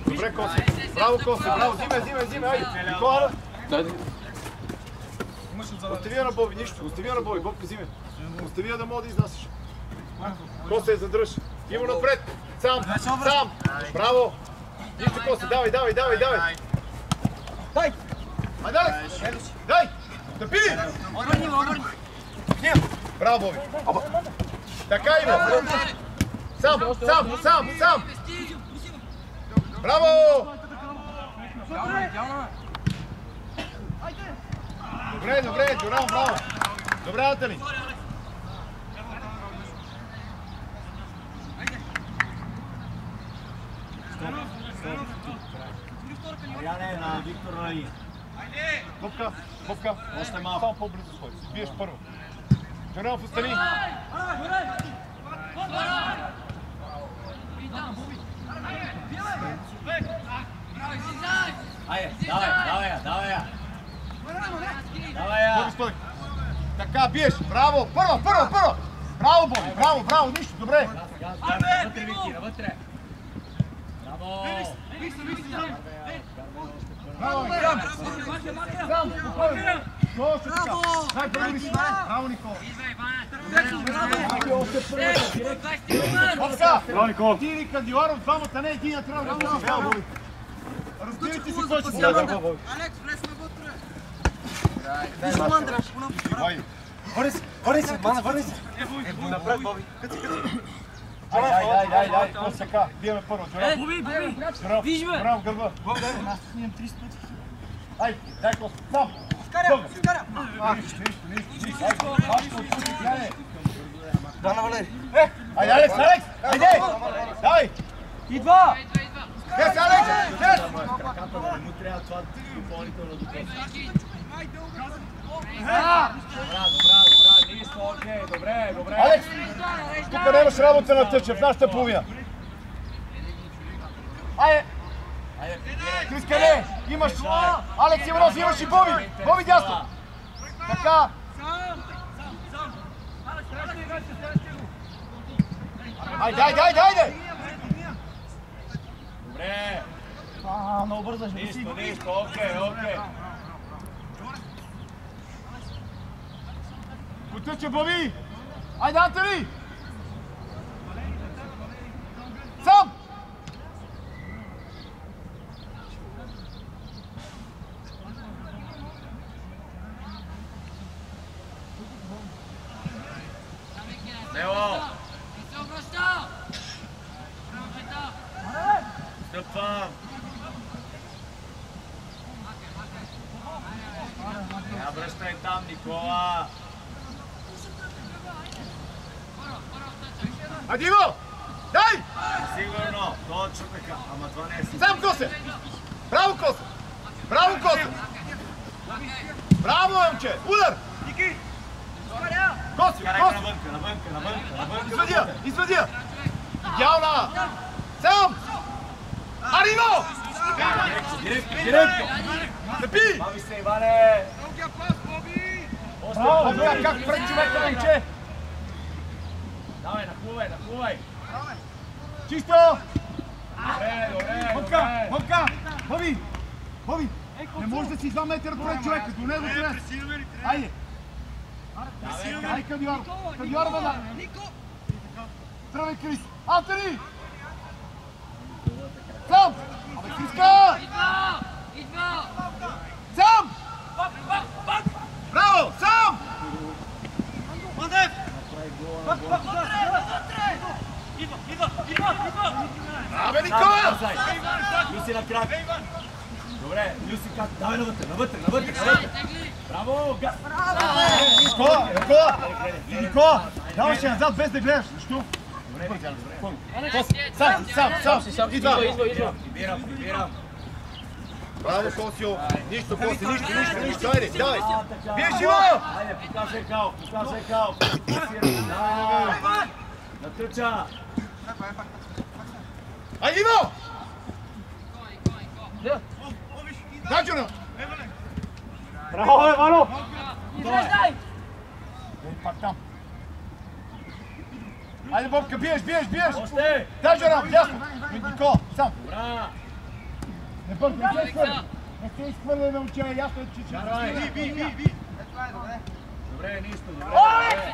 Добре, Коси. Браво, Коси, браво. Взиме, айде. Никола. Остави я на Боби, нищо. Остави я на Боби, Бобка взиме. Остави я да мога да изнасяш. Коси, задръж. Иво напред. Сам. Браво. Нищо, Коси, давай. Дай. Айде, Алекс. Дай. Да пили. Браво, Боби. Така, Иво. Сам. Браво! Добре, Джуран, браво! Добре, Антони! Яне на Виктор Раи. Копка. Още малко. Само по-близо сходи. Биеш първо. Джуран, остани! Айде, давай я. Така, биеш. Браво! Първо! Браво, Боби! Браво! Нищо, добре! Навътре, Вики, навътре. Браво! Браво, Никола! Браво, Никола! Ти или Кандиларов, двамата не един, трябва да го бял, Боби! Разбирайте си, кой ще се дърва, Боби! Алекс, влез навътре! Виж Мандраш! Върни се, Мана, върни се! Напред, Боби! Ай, после така, биеме първо, Джурав! Боби! Виж ме! Джурав, гърба! Боби, дай ме! Аз снимам 30 пъти! Ай, дай Кос, сам! Скаря! Нищо! Ай, Дана, Валери! Айде, Алекс! Айде! Дай! Идва! Дес, Алекс! Дес! Не му трябва това допълнително докосване. Браво! Нищо, окей, добре. Алекс! Тук нямаш работа на тъча, в нашата половина. Айде! Крис, къде? Имаш... Алекс, имаш и Боби! Боби дясно! Така! Айде! Добре. Много бързаш, Нищо, окей. Потъче, Боби! Айде, Антони! Сам! Лео! Стъпвам! Я връщай там, Никола! Адиво! Дай! Сигурно! Точно така! Ама това не е сигурно! Сам, Косе! Браво, Косе! Браво, момче! Удар! Косе! Навънка! Извади я! Идеална! Сам! Арино! Директно! Напи! Бави се, Иване! Браво! Как пред човека, момче! Давай, нахлувай! Чисто! Добре! Мънка! Боби! Не може да си 2 метра пред човека, до него трябва! Айде! Ай, Кандиларов! Да! Здравей, Крис! Антони! Сам! Абе, Криска! Идва! Сам! Браво! Сам! Мандев! Абе, Никола! Люси на крак! Добре, Люси как? Давай навътре! Браво! Газ! Никола! Даваше назад без да гледаш. Защо? Сам! Идва! Прибирам! Браво, Косио! Нищо, айде, давай! Биеш его! Айде, покажай кал! Давай! Натръча! Айде, Иво! Дай, Джуна! Браво, Иванов! Изреждай! Пак там. Ajde, Bobka, biješ! Още! Дай жара, дясно! Никола, сам! Добра! Не бързи, не се изхвърли! Не се изхвърли, момче, ясно е, че... Карвай! Добре, нищо, добре! Добре!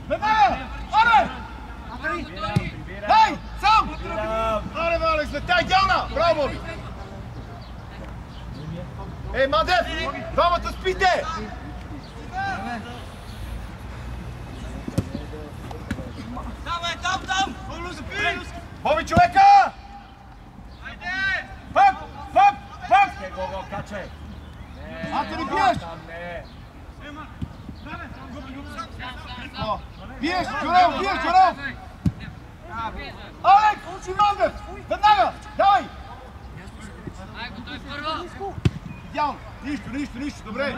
Веднага! Аре! Дай! Сам! Спирам! Аре, Алекс, летай, идеална! Браво, Боби! Ей, Мадев! Двамата спите! Боби, човека! Пък! Е, го, качай! Ате ли биеш? Там не! Биеш, Чоров! Алекс, учи Мандев! Веднага! Давай! Ай, готов първо! Идеално! Нищо, добре!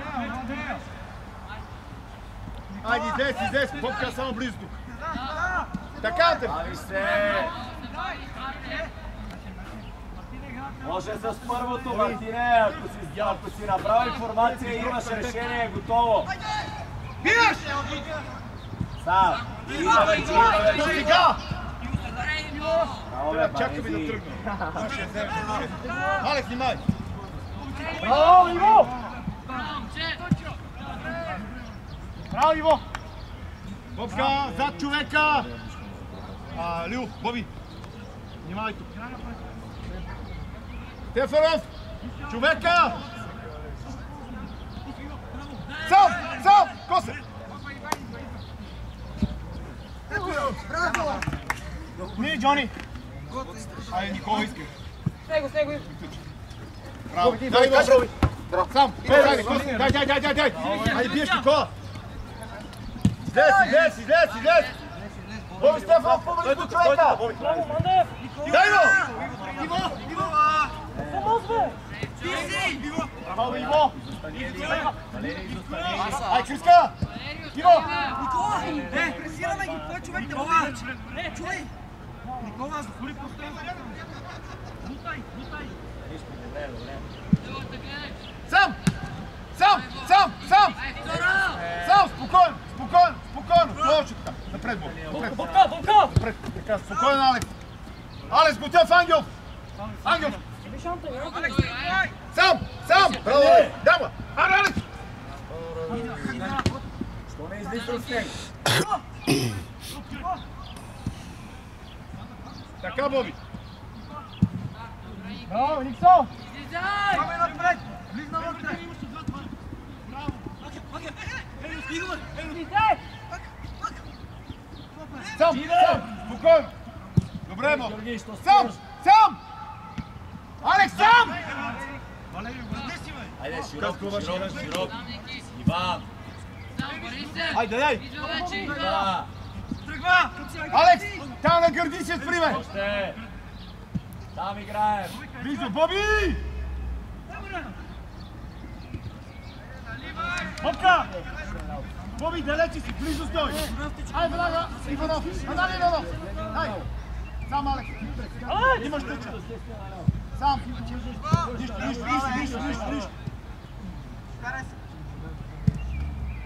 Айде, излез! Бобка само близо тук! Така те! Ави се! Може с първото, Мартине, ако си набрал информация и имаш решение, готово. Биеш! Сам! До сега! Браво, бе, Чакаме да тръгнем. Алекс, снимай! Браво, Иво! Браво, Иво! Бобка, зад човека! Лил, Боби! Внимавай тук! Стефанов! Човека! Сам! Косе! Не, Джони! Айде, Никола иска. С него! Браво! Дай, Косе! Сам! Дай! Айде, биеш Никола! Излез! Боби, Стефанов, по-близко човека! Дай го! Браво, Иво! Ай, Криска! Иво! Никола! Пресираме ги! Кой човек да бъде? Чуй! Никола, затвори пространство! Бутай! Сам! Спокойно! Точно така! Напред, Боб! Напред! Така, спокойно, Алекс! Алекс, готов, Ангел! Сам! Браво! Дама! Аре, Алекс! Що не излиза от него? Така, Боби! Браво, Никсон! Излизай! Напред! Влизна вътре! Сам! Спокойно! Добре, Боб! Георги, що Сам! Алекс, сам! Айде, широк! Иван! Айде, дай! Да! Тръгва! Алекс, там на гърди се спри, бе! Още! Там играем! Близо, Боби! Бобка! Боби, далече си, близо стой! Ай, веднага, Иванов! Ай! Сам, Алекс! Имаш тъча! Сам! Нищо!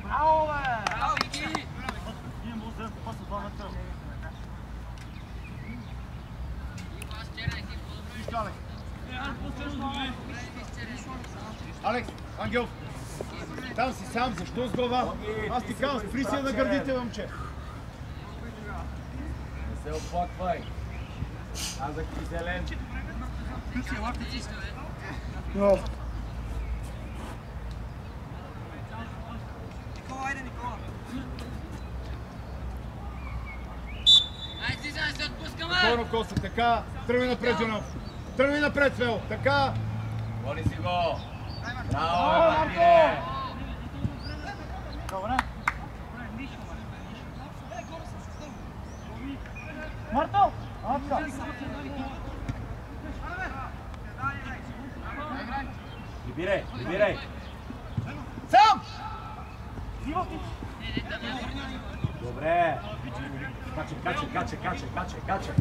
Браво, бе! Браво, Вики! Нищо, Алекс! Алекс, Ангел! Там си сам, защо с глава? Аз ти казвам, спри се на гърдите, момче! Не се оплаквай! Казах ти зелен! Никола, айде, Никола! Ай, излизай, се отпускаме! Спокойно, Коса, така, тръгни напред, Жонов! Тръгни напред, Свел, така! Воли си го! Браво, Мартине! Добре. Марто! Атка! Прибирай! Сам! Добре! Каче!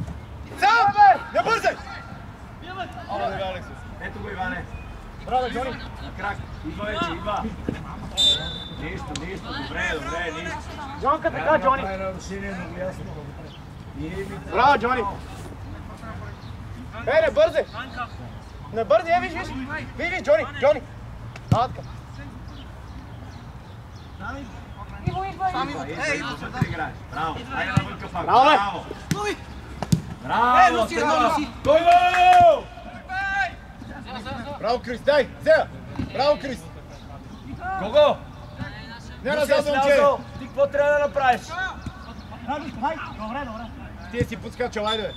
Сам, бе! Не бързай! Ето го, Иване! Браво, Джони! На крак! Идва! Нищо, добре, нищо! Джонка, така, Джони. Браво, Джони! Не бързи! Не бързи, виж, Джони, Джони! Така. Иво, Иво, Иво. Браво! Айде навънка, Фак! Браво, бе! Браво! Луси, Луси. Кой го? Браво, Крис, дай! Зея! Браво, Крис! Кого? Не Ти си назад, момче! слязал. Ти какво трябва да направиш? Добре. Ти си подскачал, айде, бе!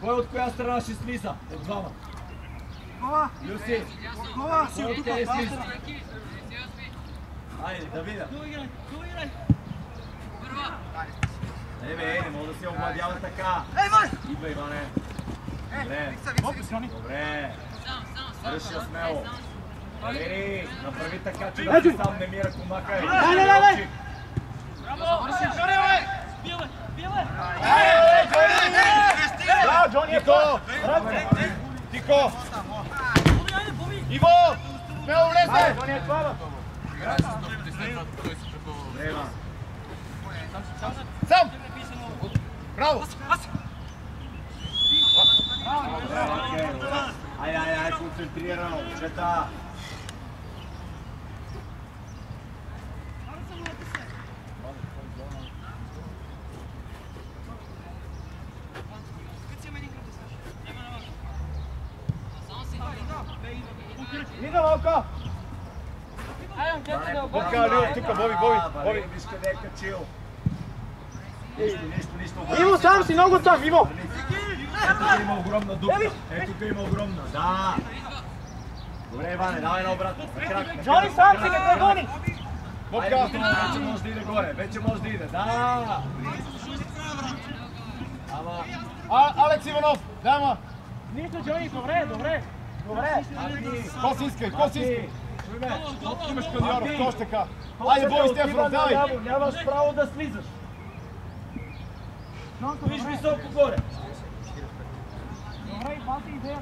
Кой от коя страна ще слиза? От двама. Люси. Кой от те слиза? Айде, да видя. Не мога да се обладява така. Идва, Иване. Добре. Свърши смело. Валери, направи така, че да си сам не мира комака. Дай! Браво, Джони! Тико! Иво! Смело влезе! Джони е това, Добре, Иван. Сам! Браво! Ай, концентрирано, чета. Ида, малко! Бобка, Лил, тук, Боби. Виж къде е качил. Нищо. Иво, сам си, много сам, Иво! Ето тук има огромна дупка. Ето тук има огромна. Да. Добре, Иване, давай на обратно. Джони, сам си, не те гони. Бобка! Вече може да иде горе. Вече може да иде. Да. Ама... Алекс Иванов, дама! Нищо, Джони, добре. Ко си искай? Имаш Кадиоров, точно така. Айде, Боби Стефанов, давай! Нямаш право да слизаш. Виж високо горе. Добре, и пази идеята.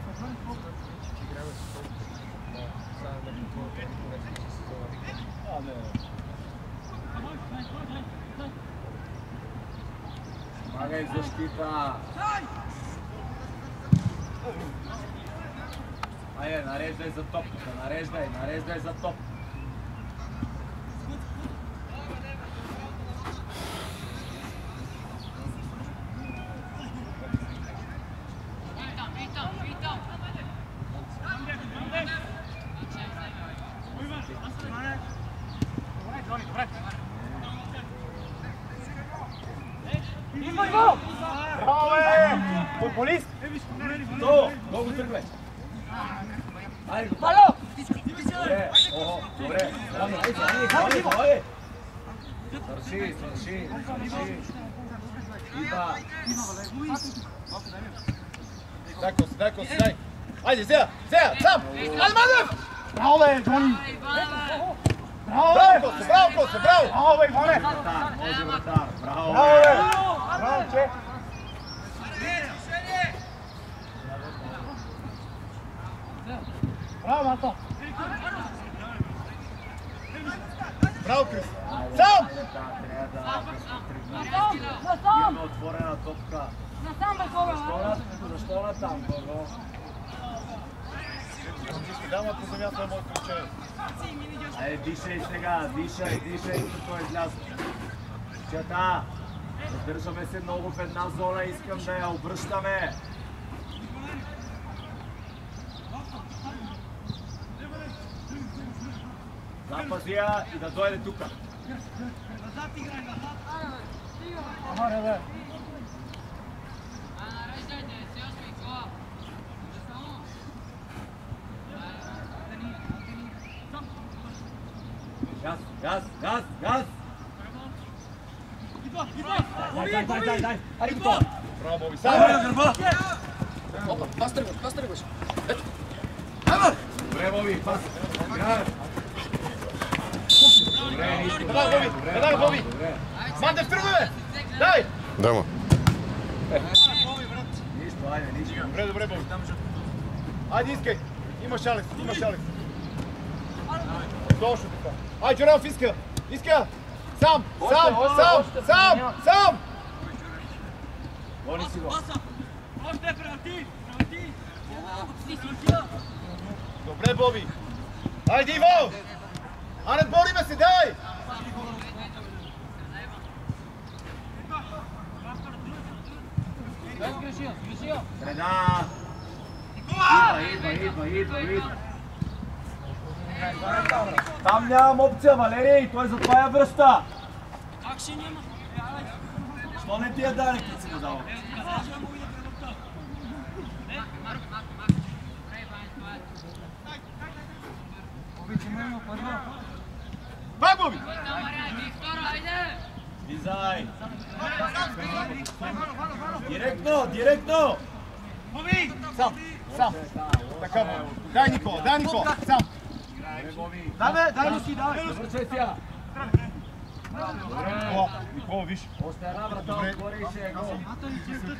Помагай защита. Айде, нареждай за топката, нареждай за топ. Иво! Браво, бе! Футболист! То, много тръгвай. Айде го. Ало! Добре, добре. Айде. Свърши. Идва. Дай коси, дай! Айде, Зея, сам! Айде, Мадев! Браво, бе, Джони! Браво, Косе, браво! Браво, бе, Иване! Може вратар. Браво. Браво, бе! Браво, че! Браво, Мато! Браво, Крис! Сам! Има отворена топка. Защо на там, Бого? Дама по земята е моето ключе. Дишай сега, дишай, като изляза. Чета, задържаме се много в една зона, искам да я обръщаме. Запази я и да дойде тука. Газ! Дай! Ари го това! Браво, Боби, сам! Опа, пас тръгваш. Добре, Боби, пас! Добре, нищо. Веднага, Боби! Мандев, тръгвай, бе! Дай! Дама. Нищо, айде, нищо. Добре, Боби. Айде, искай! Имаш Алекс. Точно така. Ай, Джурелов иска! Иска! Сам! Гони си го. Още превърти! Добре, Боби! Айде, Иво! Ане, бориме се, дай! Среда! Идва. Там нямам опция, Валерий, той затова я връща. Как ще няма? Що не ти я даде, като си го дал? Пак, Боби! Слизай! Директно! Сам! Така, дай Никола, сам! Дай му си, давай! Завършай сега! Никола, виж! Още една врата отгоре и ще е гол.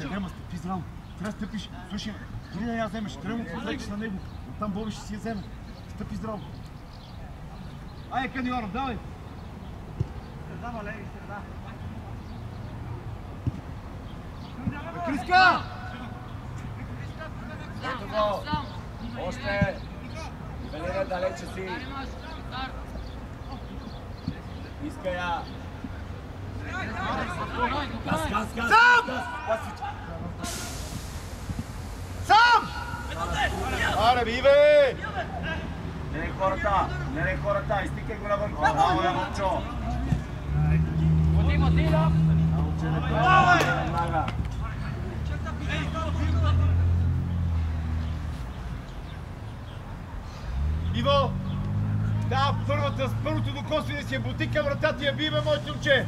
Къде ма стъпи здраво? Трябва да стъпиш. Слушай, дори да я вземеш, трябва да му подлечеш на него. Оттам Боби ще си я вземе. Стъпи здраво. Айде, Кадиоров, давай! Среда, Валерий, среда. Криска! Ето го! Още! Валерия, далече си! Иска я! Газ! Сам! Аре, биве! Не хората, изтикай го навън. Браво, Яночо! Готи, да! Иво! Да, първото докосване си е бутика, вратата ти я бива, моето момче!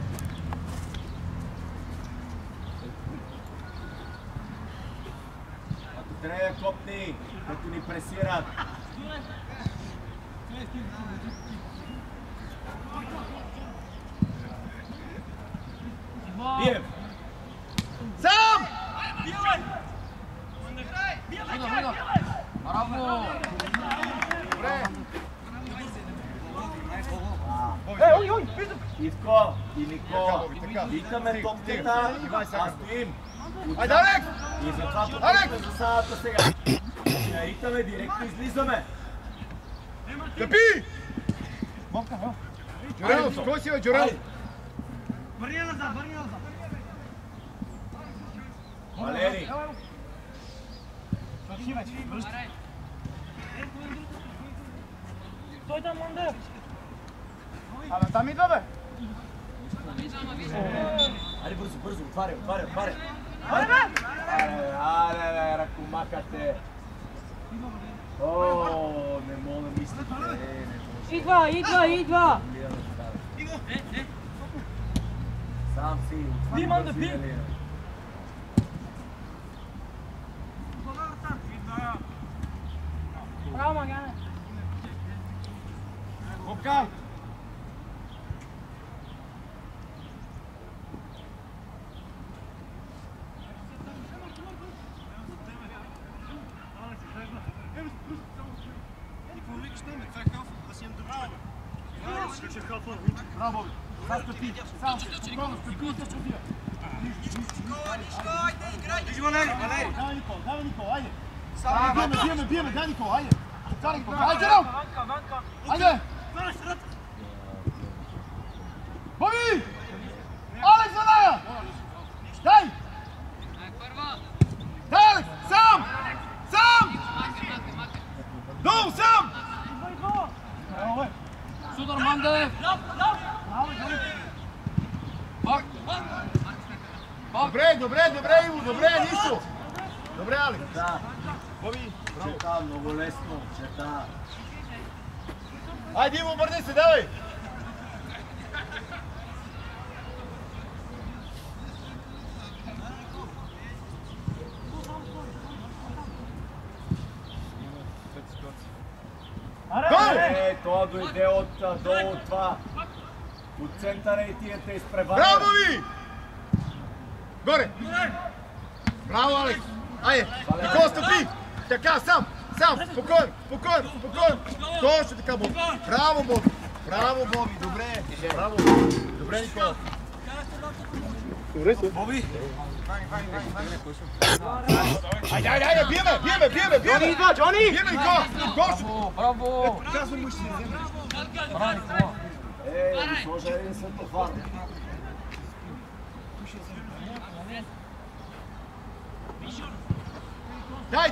Ако трябва да копни, като ни пресират. Биев! Сам! Браво! Добре! Ивко и Никола, Така. викаме топката, а стоим. Айде, Алекс! И затова топката за салата сега. Я ритаме, директно излизаме. Тъпи! Джурелов, кой си бе, Джурелов? Върни назад! Валери, Той там, Мандев! Абе, там идва, бе! айде бързо, отваряй. Аре, ръкомакате. О, не мога да мислите. Идва! Сам си, отваряй. Браво, Магане! Копка! Браво! Сам стъпи! Сам! Спокойно, стъпи! Давай, Никола, айде! Биеме, дай Никола, айде! Айде, Джером! Айде! Боби! Алекс, заная! Дай! Дай, Алекс! Сам! Долу, сам! Судър, Мандев! Добре, Иво, добре, нищо! Добре, Алекс! Да, Боби! чета, много лесно, чета. Айде, Иво, обърни се, давай! Това дойде долу от това. От центъра и тия те изпреварят. Браво ви! Горе! Браво, Алекс! Айде! Никола, стъпи! Така, сам! Спокойно! Точно така, Боби! Браво, Боби! Браво, Боби, добре. Браво. Добре, Никола. Добре се. Боби. Айде, биеме. Джони идва, Джони! Биеме, Никола. Браво! Казвам му ще се вземе. Браво, Никола! Сложа един светофар. Дай!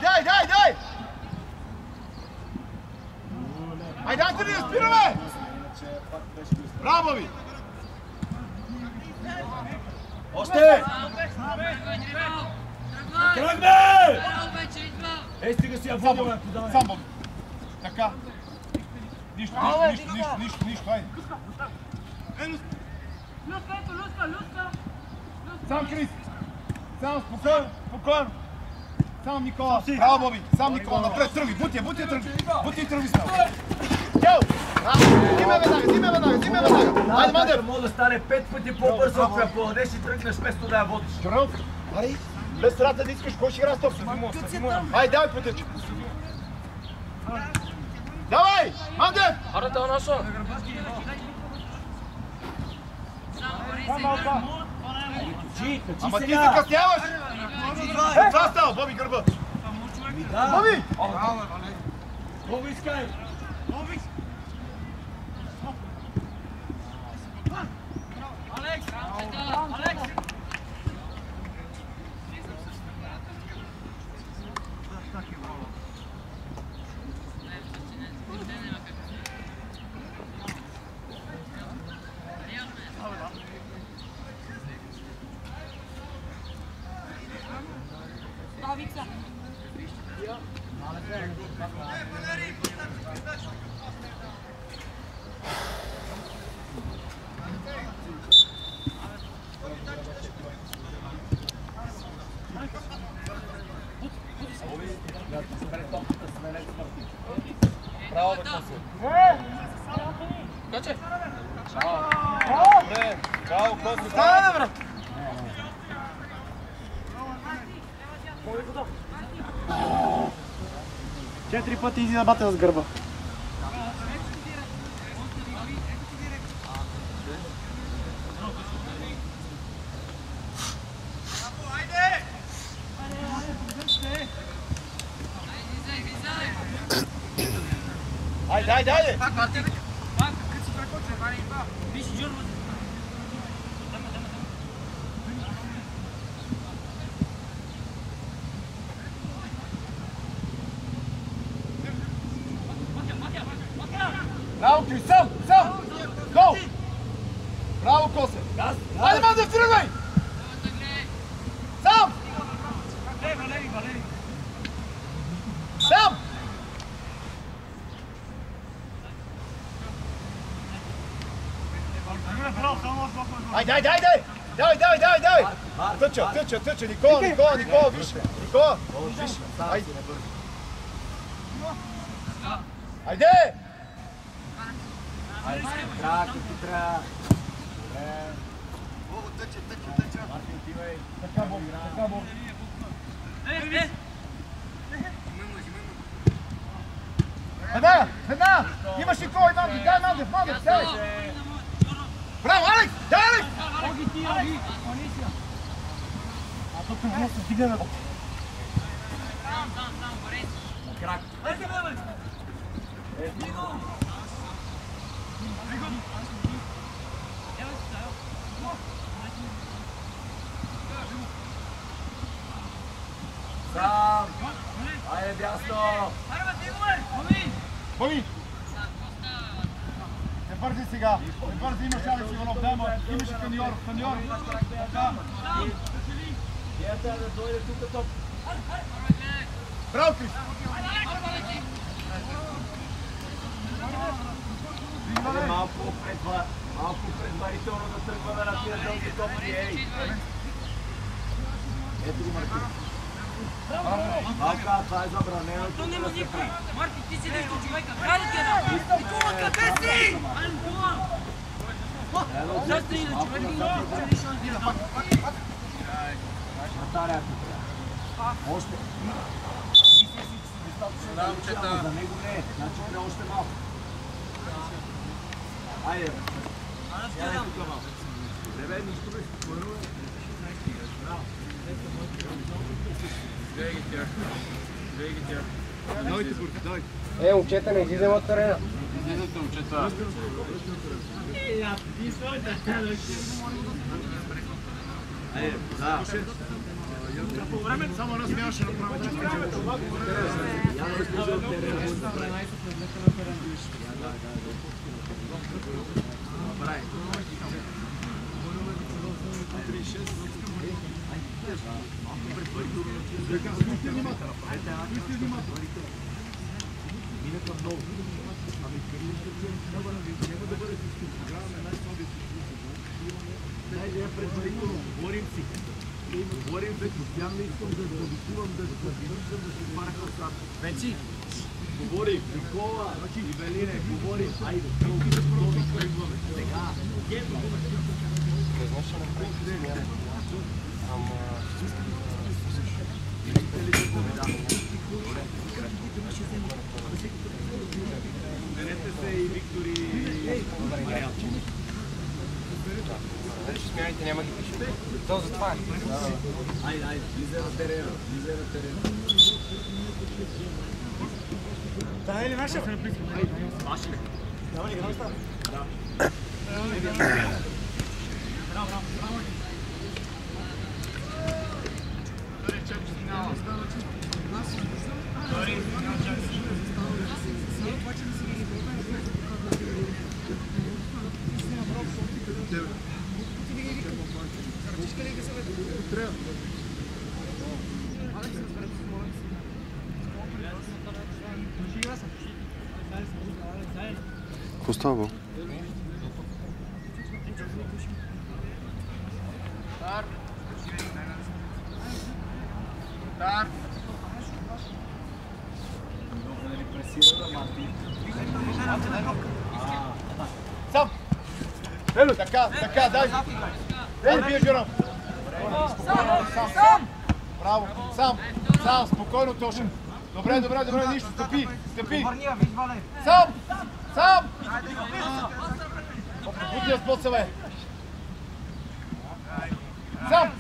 Айде, Антони, спираме! Браво ви! Още! Тръгне! Ей, стига си я водил, подавай. Сам Боби. Така. Нищо, айде. Сам Крис. Сам спокойно. Сам Никола. Браво, Боби. Сам Никола. Напред, тръгви. Бутия, тръгви. Бутия, тръгви с него. Йоу! Взиме веднага. Айде, Мандев. Може да стане 5 пъти по-бързо, ако я подадеш и тръгнеш вместо да я водиш. Чорел, аре, без страта да искаш, кой ще игра с топ? Айде, давай пътече. Давай, Мандев! Арата наша! Ама ти закъсняваш! Това става, Боби гърба. Боби! Боби, искай! Браво, Косе! Каче! Добре, браво, Косе. Стане, брат! Четири пъти изи на бател с гърба. Айде! Браво, Крис, сам! Гол! Браво, Косе! Айде, Мандев, тръгвай! Сам! Сам! Айде! Давай! Тъча! Никола, виж! Айде! Айде! Трябва, ти трябва. Така, Боби. Веднага! Имаш и кой, дай Мандев, дай! Браво, Алекс! Дай, Алекс! А тук не се стига на... Крак. Сам! Айде, дясно! Боби! Не бързи сега! Имаш Алекс Иванов, имаш и Каньоров. Тя трябва да дойде тук топ. Браво, Крис! Малко предварително да тръгваме на тия дълги топки, ей! Ето го, Марки. Малка, това е забранено. То няма никой! Марки, ти си нещо човека! Хайде, Гена! Никола, къде си? Застани на човека и не шанс да Наталя, още. Мисля си, че си достатъчно за него не е. Значи трябва още малко. Айде. Ядай тук малко. Добре, нищо бе, спокойно бе. Браво. Две ги тях. Дойте, Бурки, дойте. Момчета, не излизаме от терена. Излизате, момчета. Айде, да. По време само една смяна ще направим. Говорим за постоянно искам да продуктувам, да продуктувам, да се отваря класа. Венци, говорим, Никола, Ивелине, говорим, айде, да тръгваме. Сега, гето го Не знаеш, че направи смяна. Ама... Берете се и Виктор и Мариан. Значи смяните няма ги пише. То за това е. Айде, влизай на терена, влизай на терена. Това е ли наша? Ваши ли? Няма ли, става? Да. Браво. Какво става? Сам! Ело, така, дай! Дай, бие Гером! Сам! Браво! Сам, спокойно, Тошен! Добре, нищо, стъпи! Сам! Путия с подсъве! Сам!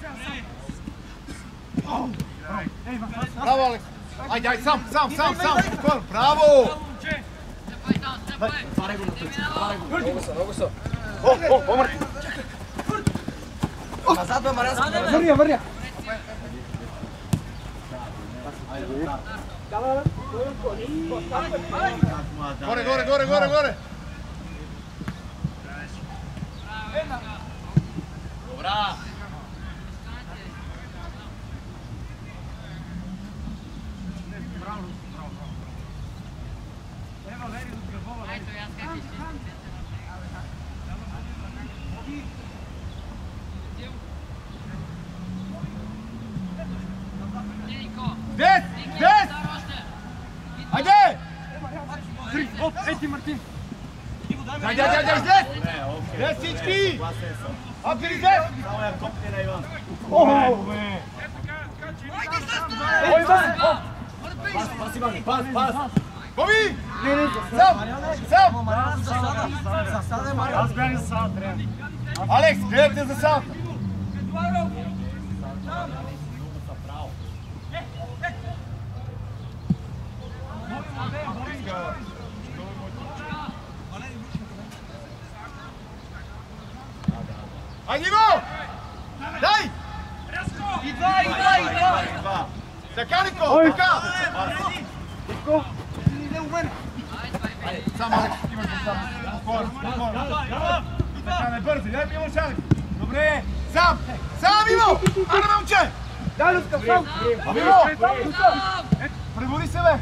Браво, Алекс! Айде, сам! Спокойно! Браво! Много са. О, Марти! Назад бе, Марянски! Върня! Горе! Добра! Дес! Айде! Ети, Мартин! Айде, дес всички! Апили дес! Само я копни на Иван. Пас, Иван, пас! Боби! Сам! Аз бях за сам, трябва. Алекс, гледайте за сам! Айде го! Дай! Идва! Така, Нико! Така! Само, Алекс, имаш да сам. Спокойно. Така, не бързи, дай ми имаш, Алекс. Добре! Сам, Иво! Аре, момче! Дай, Люска, сам! Иво! Пребори се, бе!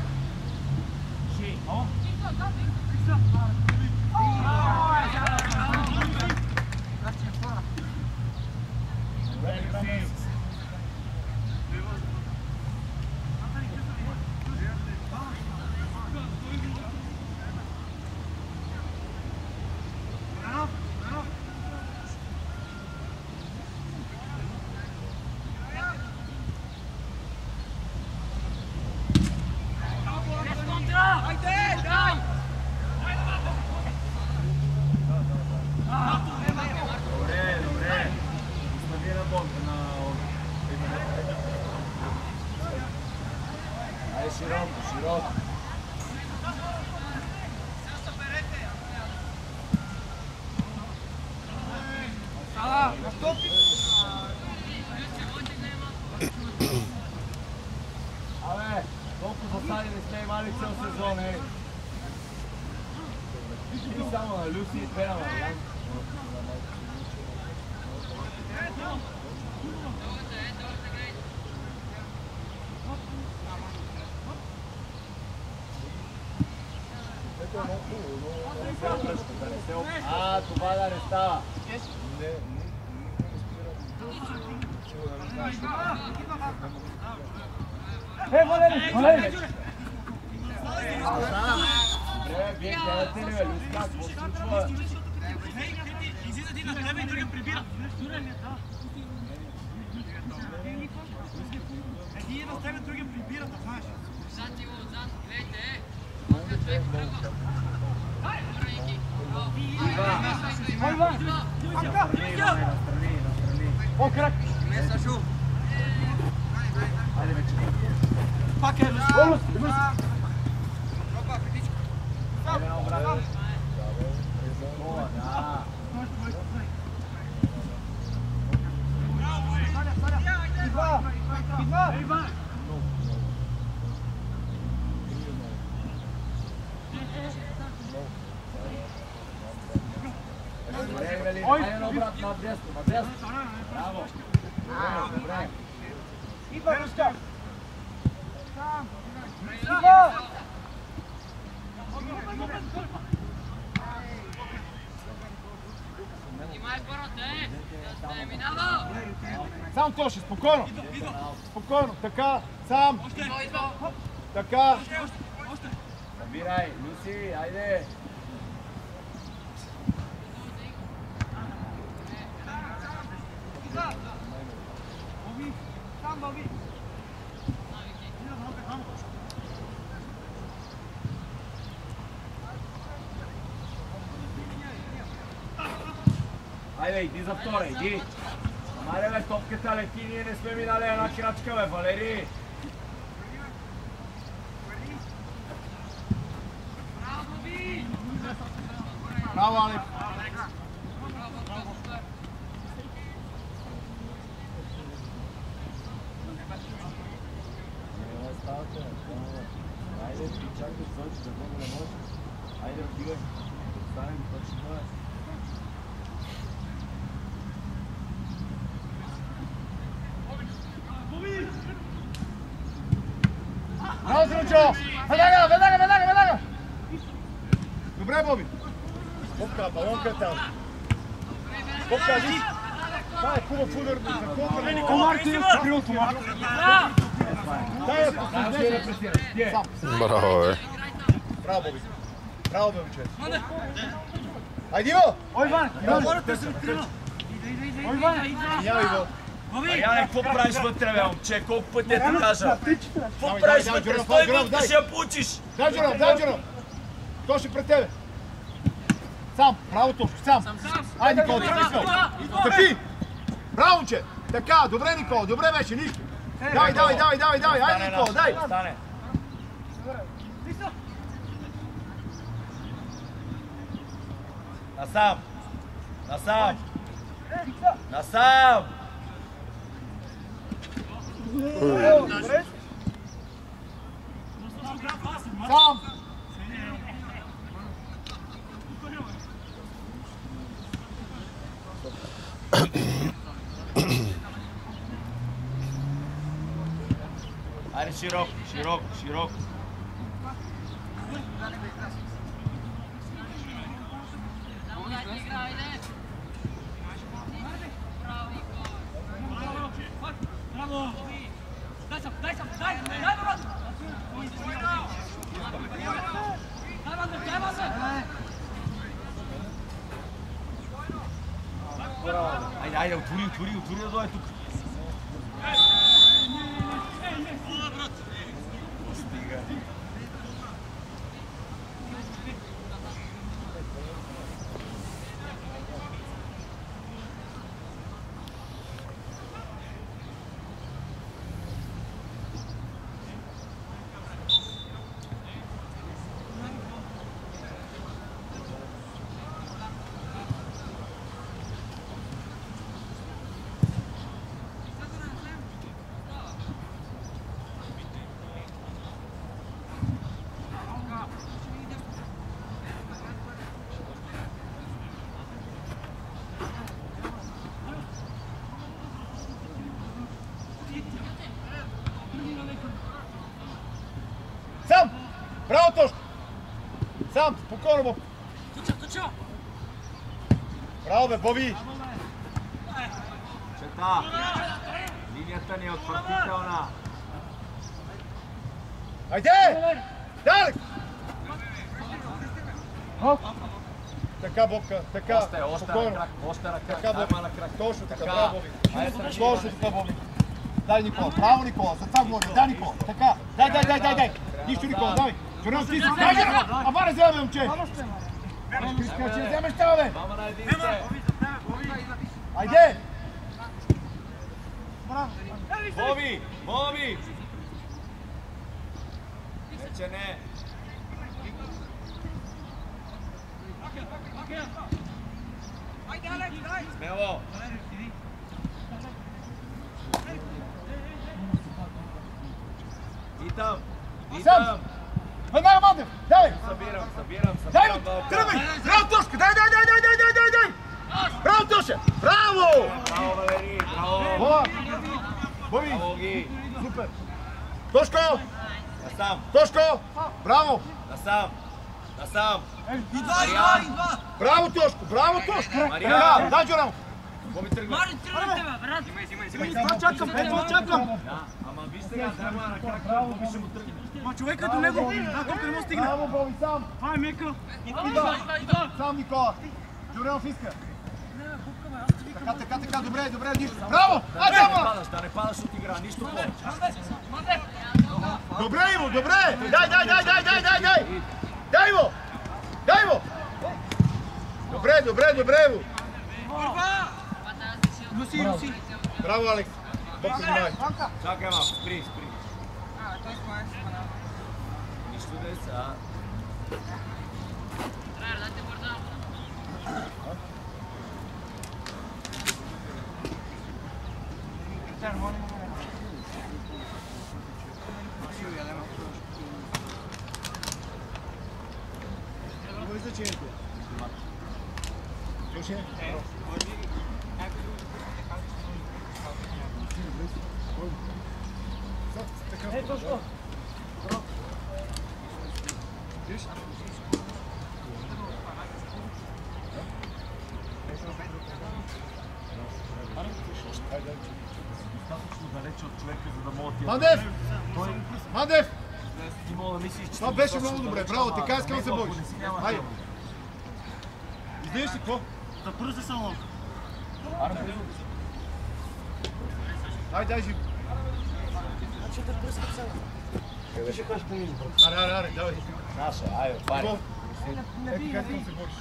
Абе, толкова засади не сме имали цял сезон, ей. И само на Люси и две на Мариан. А, това да не става. Валери! Валери! Добре, вие гледате ли, бе, Люска, какво се случва? Излиза ти на тебе и другия прибира. Един е на тебе, другия прибира, да знаеш. О, крак! Айде вече. Пак е Люси. О, Люси! Айде на обратно. Гола, да. Идва! Добре, Велин, айде на обратно, на дясно, на дясно. Браво. Добре, добре. Идва, Люска! Идва! Сам Тоши, спокойно! Спокойно, така, сам! Така! Събирай, Люси, айде. Айде, иди за втора, иди. Мале, бе, топката лети, ние не сме минали една крачка, бе, Валери. Браво, Алек! Айде, ти чакай Сочи, да го не може. Айде, отивай. Остане до точно това. Браво, Зрачо! Веднага! Добре, Боби! Попка, балонка е там. Попка, виж! Това е хубав удар за колка. Комар ти е с крилото, Марко. Дай е последния. Браво, бе. Браво, Боби. Браво, бе, момче. Айде, Иво! Ой, Иван! Ой, Иван! Няма, Иво. Яне, какво правиш вътре, бе, момче? Колко пъти ти кажа? Какво правиш вътре? Стой вътре, ще я получиш! Дай, Джоров! Тоши пред тебе. Сам, браво, Тоши, сам. Айде, Никола, стъпи! Браво, момче! Така, добре, Никола, добре беше, нищо. Давай, айде, Никола, дай! Стане. Насам! Сам! Айде, широко. Айде, отвори да дойде тук. Стига. Браво бе, Боби! Чета! Линията ни е отвратителна. Айде! Дай! Така, Бобка, така. Още на крак, Така, Боби. на крак. Точно така, браво, Боби. Точно така, Боби. Дай, Никола. Браво, Никола. За това говорим. Дай, Никола. Така. Дай. Нищо, Никола, дай. Журнал, ти си. Дай, ама не вземе, момче. Искаш, че не вземеш това, бе. Мама на един сте. Айде! Боби! Вече не. Смело! И там! Веднага, Мандев! Дай! Събирам. Дай го! Тръгвай! Браво, Тошка! Дай! Браво, Тоша! Браво! Браво, Валери! Браво! Боби! Браво ги! Супер! Тошко! Насам! Тошко! Браво! Насам! Идва! Браво, Тошко! Мариан! Дай, Журнал! Боби тръгва! Мари, тръгвайте, бе, брат! Ето чакам! Да, ама виж сега, дай на крак, Боби ще му тръгне. Ма човек като него, колко не му стигне. Браво, Боби, сам! Това е мека. Сам, Никола! Журналов иска! Така, добре, нищо! Браво! Да не падаш от игра, нищо повече. Добре, Иво, добре! Дай! Дай го! Добре, Иво! Руси. Браво, Алекс! Бог се внимай! Чакай малко, спри. Нищо да е сега. Какво е значението? Слушай? Точно! Достатъчно далече от човека, за да мога да ти... Мандев! Ти мога да мислиш, че... Това беше много добре, браво, така искам да се бориш. Хайде! Издиш ли, какво? Да пръзе само. Дай, Живо. Аре, давай. Наша, айде, пари. Ето как искам да се бориш.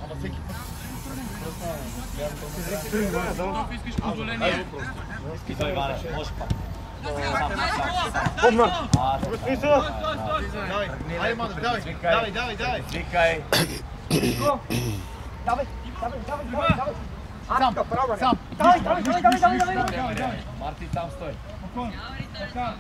Ама всеки път. Искаш позволение. Идва, Иване, може пак. Давай, айде, Мандев, давай. Викай. Сам. Марти, там стой. Така.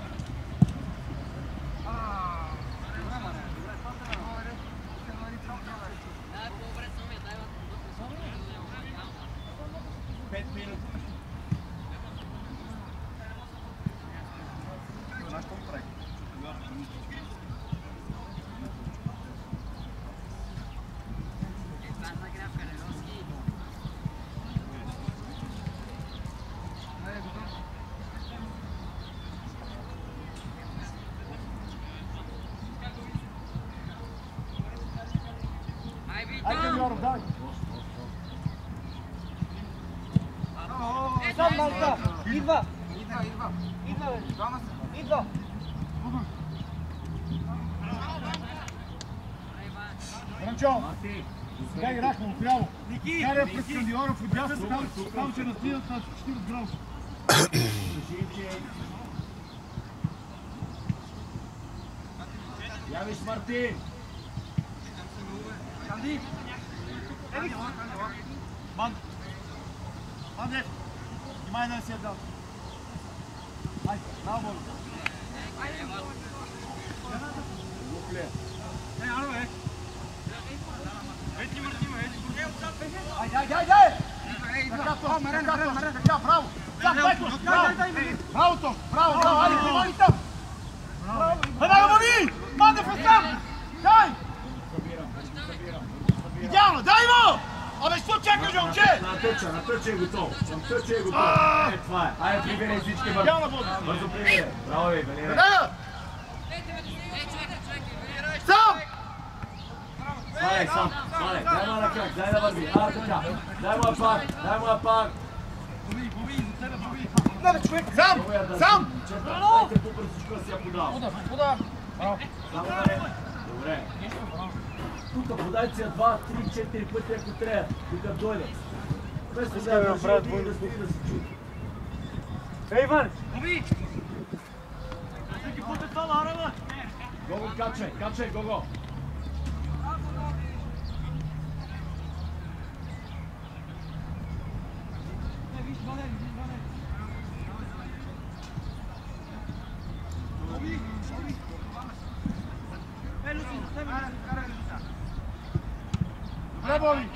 Айде, Миоров, дай. Сам малка. Идва. Бранчо, сега играхме отляво. Каря през Кандиоров от дясно, там ще настигнат на 40 градуса. Явиш, Мартин. Канди. Мандев, внимай да не си е дал. Айде, браво, Боби. Така, браво! Браво, Тош! Браво! Айде, внимай там! Веднага, Боби! Мандев е сам! Дай! Идеално, дай му! Абе, що чакаш, момче? Натъчай го то. Натъчай го то. Е, това е. Айде, прибирай всички бързо. Бързо прибирай. Браво ви, Велире. Сам! Сваляй сам. Сваляй. Дай му на крак. Дай да върви. Така. Дай му пак. Дай му пак. Сам! Сам! Дайте по-бързичко да си я подава. Удар. Само наред. Добре. Тук подайте си я 2, 3, 4 пъти, ако трябва. Тук дойде. Без да се направят двойно да се чуи. Ей, Иван! Гого, качай, Гого. Добре, Боби!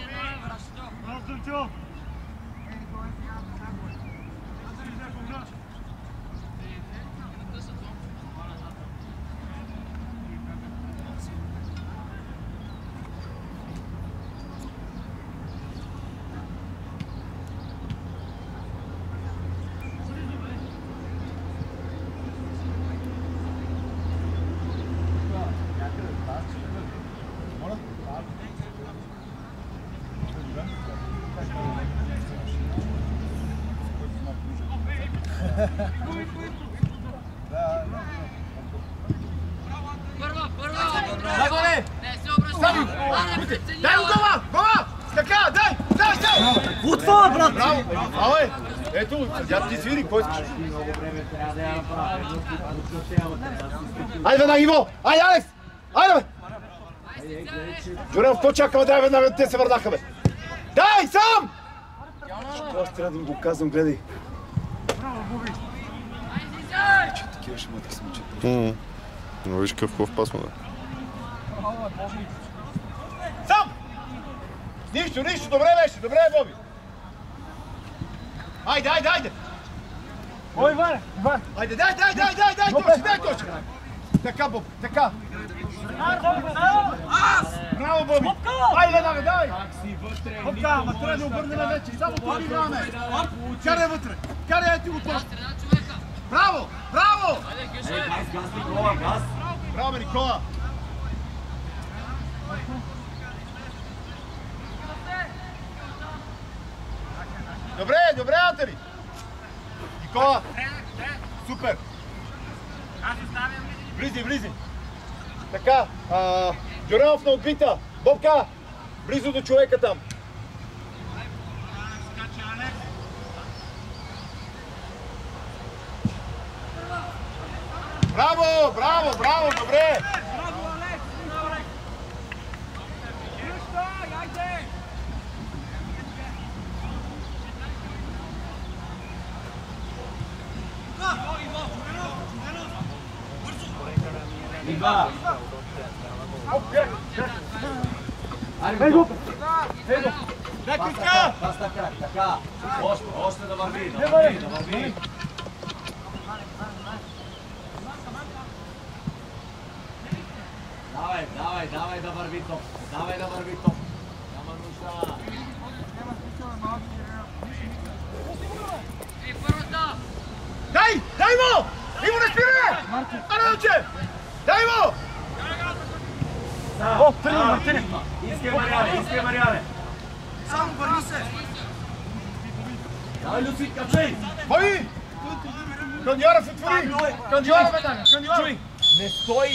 Дай го гола! Така, дай! Отвора, брат! Браво! Браво е! Ето, съдята ти свири, кой искаш? Много време трябва да я направя. Айде веднага, Иво! Айде, Алекс! Айде, бе! Джурев, какво чакаме? Дай веднага, те се върнаха, бе! Дай, сам! Аз трябва да им го казвам, гледай. Че такива ще имат да се мъчат. Но виж какъв хубав пас му да. Сам! Нищо, добре беше, Боби! Айде! Ой, Иван! Айде, дай точка! Така, Боб, така! Браво, Боби! Айде, дай! Бобка, ама трябва да обърнем вече, само тук играме! Карай вътре! Карай, ти го точка! Браво! Газ, Никола, газ! Браво, Никола! Добре, Атери! Никола! Супер! Влизи! Така, Джуренов на отбита! Бобка! Близо до човека там! Браво! Добре! Ива! Пас на крак, така. Още да върви. Давай да върви топ. Няма нужда. Дай му! Иво, не спирай! Арадоче! Дай му! Искай Мариане! Само върни се! Давай, Люци, качай! Боби! Кандиора се отвори! Кандиора веднага! Не стой!